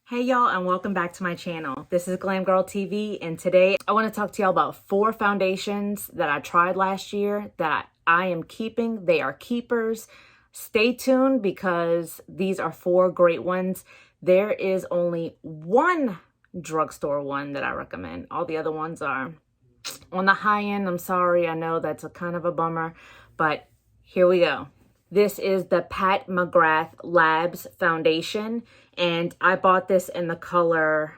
Hey y'all, and welcome back to my channel. This is Glam Girl TV, and today I want to talk to y'all about 4 foundations that I tried last year that I am keeping. They are keepers. Stay tuned because these are 4 great ones. There is only one drugstore one that I recommend. All the other ones are on the high end. I'm sorry, I know that's a kind of a bummer, but here we go. This is the Pat McGrath Labs Foundation, and I bought this in the color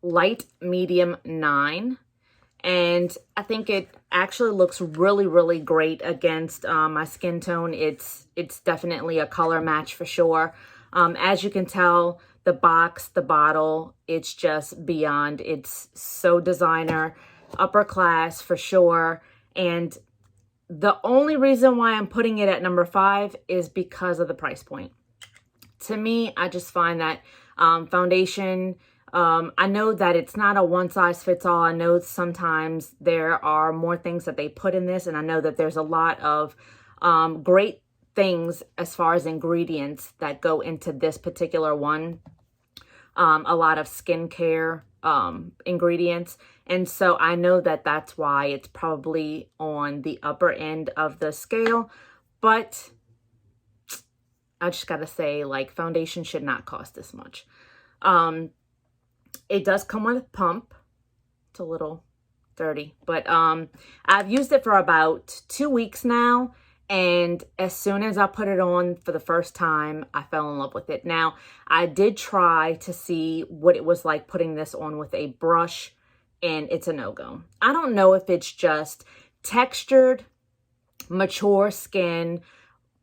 Light Medium 9, and I think it actually looks really great against my skin tone. It's definitely a color match for sure. As you can tell, the box, the bottle, it's just beyond. It's so designer, upper class for sure, and the only reason why I'm putting it at number 5 is because of the price point. To me, I just find that foundation, I know that it's not a one-size-fits-all. I know sometimes there are more things that they put in this, and I know that there's a lot of great things as far as ingredients that go into this particular one. A lot of skincare ingredients. And so I know that that's why it's probably on the upper end of the scale, but I just got to say, like, foundation should not cost this much. It does come with a pump. It's a little dirty, but I've used it for about 2 weeks now. And as soon as I put it on for the first time, I fell in love with it. Now, I did try to see what it was like putting this on with a brush, and it's a no-go. I don't know if it's just textured, mature skin,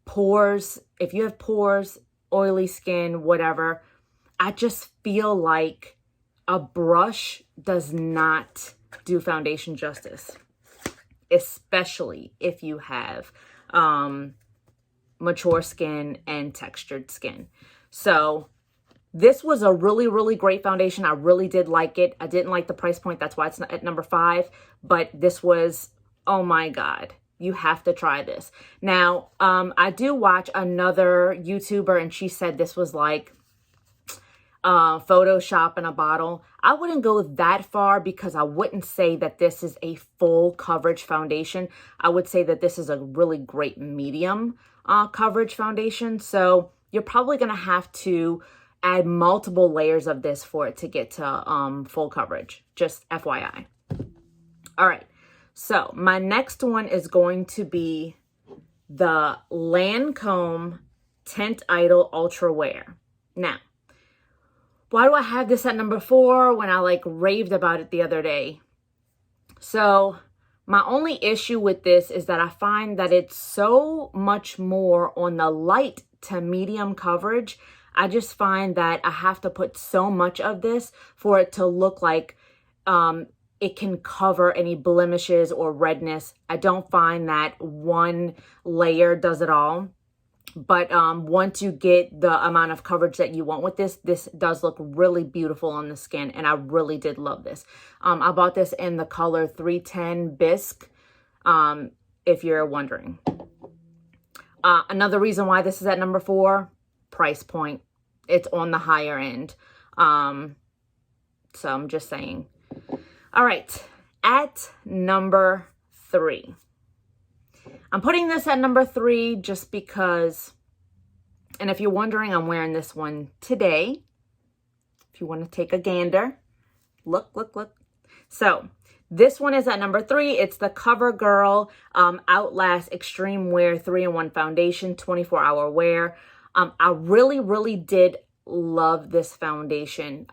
pores. If you have pores, oily skin, whatever, I just feel like a brush does not do foundation justice, especially if you have mature skin and textured skin. So this was a really great foundation. I really did like it. I didn't like the price point. That's why it's at number 5. But this was, oh my God, you have to try this. Now, I do watch another YouTuber, and she said this was like Photoshop in a bottle. I wouldn't go that far because I wouldn't say that this is a full coverage foundation. I would say that this is a really great medium coverage foundation. So you're probably going to have to add multiple layers of this for it to get to full coverage. Just FYI. All right. So my next one is going to be the Lancme Tint Idol Ultra Wear. Now, why do I have this at number 4 when I like raved about it the other day? So my only issue with this is that I find that it's so much more on the light to medium coverage. I just find that I have to put so much of this for it to look like it can cover any blemishes or redness. I don't find that one layer does it all. But once you get the amount of coverage that you want with this, this does look really beautiful on the skin. And I really did love this. I bought this in the color 310 Bisque, if you're wondering. Another reason why this is at number 4, price point. It's on the higher end. So I'm just saying. All right, at number 3. I'm putting this at number 3 just because, and if you're wondering, I'm wearing this one today. If you want to take a gander, look. So this one is at number 3. It's the CoverGirl Outlast Extreme Wear 3-in-1 Foundation, 24-hour wear. I really did love this foundation.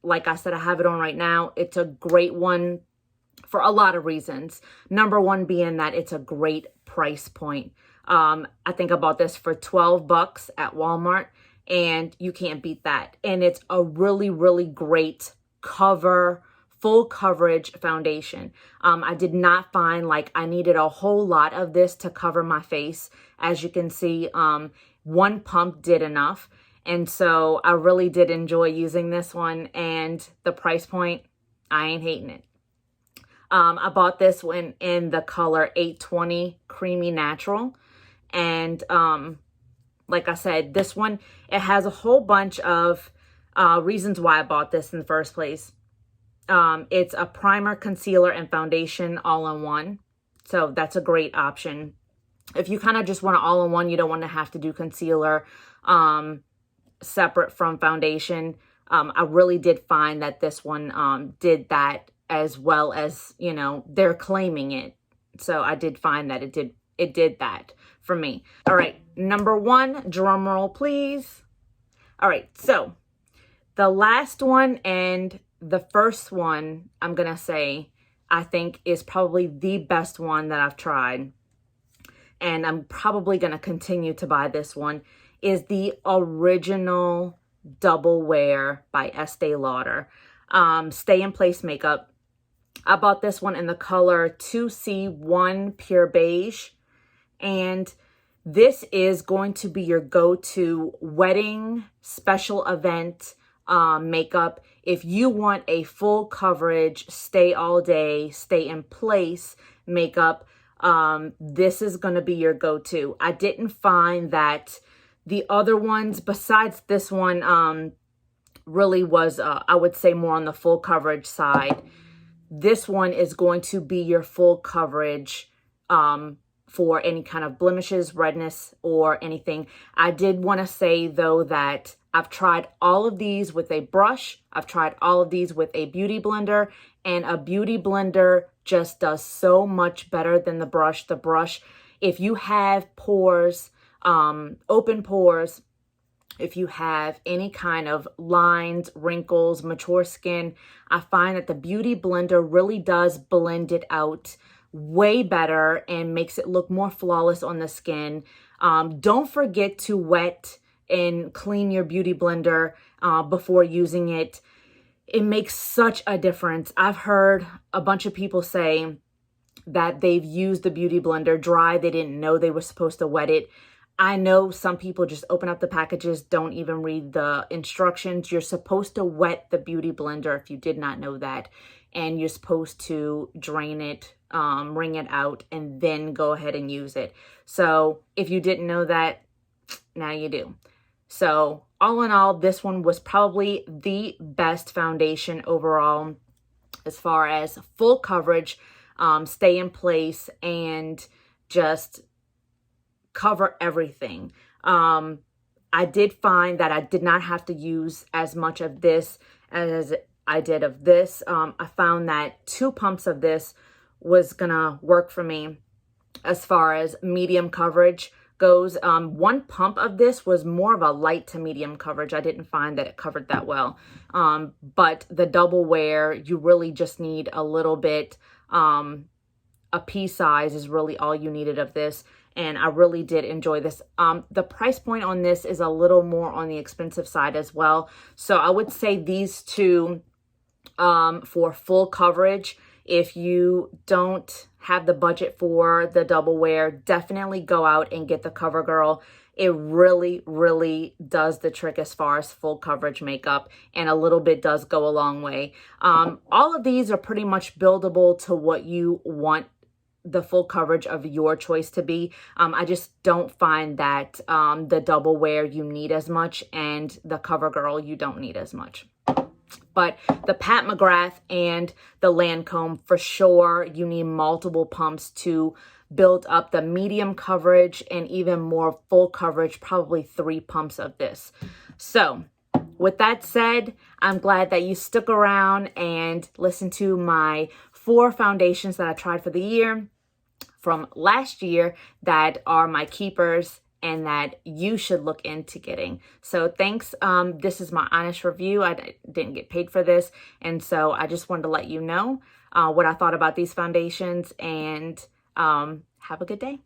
Like I said, I have it on right now. It's a great one for a lot of reasons. Number 1 being that it's a great price point. I think I bought this for $12 at Walmart, and you can't beat that. And it's a really great full coverage foundation. I did not find like I needed a whole lot of this to cover my face. As you can see, one pump did enough. And so I really did enjoy using this one, and the price point, I ain't hating it. I bought this one in the color 820 Creamy Natural, and like I said, this one, it has a whole bunch of reasons why I bought this in the first place. It's a primer, concealer, and foundation all in one. So that's a great option. If you kind of just want it all in one, you don't want to have to do concealer separate from foundation. I really did find that this one did that, as well as, you know, they're claiming it. So I did find that it did that for me. All right, number one, drum roll, please. All right, so the last one and the first one, I'm going to say, I think is probably the best one that I've tried. And I'm probably going to continue to buy this one, is the original Double Wear by Estee Lauder. Stay in Place Makeup. I bought this one in the color 2C1 Pure Beige. And this is going to be your go-to wedding, special event makeup. If you want a full coverage, stay all day, stay in place makeup, this is going to be your go-to. I didn't find that the other ones, besides this one, really was, I would say, more on the full coverage side. This one is going to be your full coverage for any kind of blemishes, redness, or anything. I did want to say, though, that I've tried all of these with a brush. I've tried all of these with a beauty blender, and a beauty blender just does so much better than the brush. The brush, if you have pores, open pores, if you have any kind of lines, wrinkles, mature skin, I find that the beauty blender really does blend it out way better and makes it look more flawless on the skin. Don't forget to wet and clean your beauty blender before using it. It makes such a difference. I've heard a bunch of people say that they've used the beauty blender dry. They didn't know they were supposed to wet it. I know some people just open up the packages, don't even read the instructions. You're supposed to wet the beauty blender if you did not know that. And you're supposed to drain it, wring it out, and then go ahead and use it. So if you didn't know that, now you do. So all in all, this one was probably the best foundation overall as far as full coverage, stay in place, and just cover everything. I did find that I did not have to use as much of this as I did of this. I found that 2 pumps of this was gonna work for me as far as medium coverage goes. 1 pump of this was more of a light to medium coverage. I didn't find that it covered that well. But the Double Wear, you really just need a little bit. A pea size is really all you needed of this. And I really did enjoy this. The price point on this is a little more on the expensive side as well. So I would say these two for full coverage. If you don't have the budget for the Double Wear, definitely go out and get the CoverGirl. It really, really does the trick as far as full coverage makeup, and a little bit does go a long way. All of these are pretty much buildable to what you want the full coverage of your choice to be. I just don't find that the Double Wear you need as much, and the CoverGirl you don't need as much. But the Pat McGrath and the Lancme, for sure, you need multiple pumps to build up the medium coverage and even more full coverage, probably 3 pumps of this. So with that said, I'm glad that you stuck around and listened to my 4 foundations that I tried for the year from last year that are my keepers and that you should look into getting. So thanks. This is my honest review. I didn't get paid for this. And so I just wanted to let you know what I thought about these foundations, and have a good day.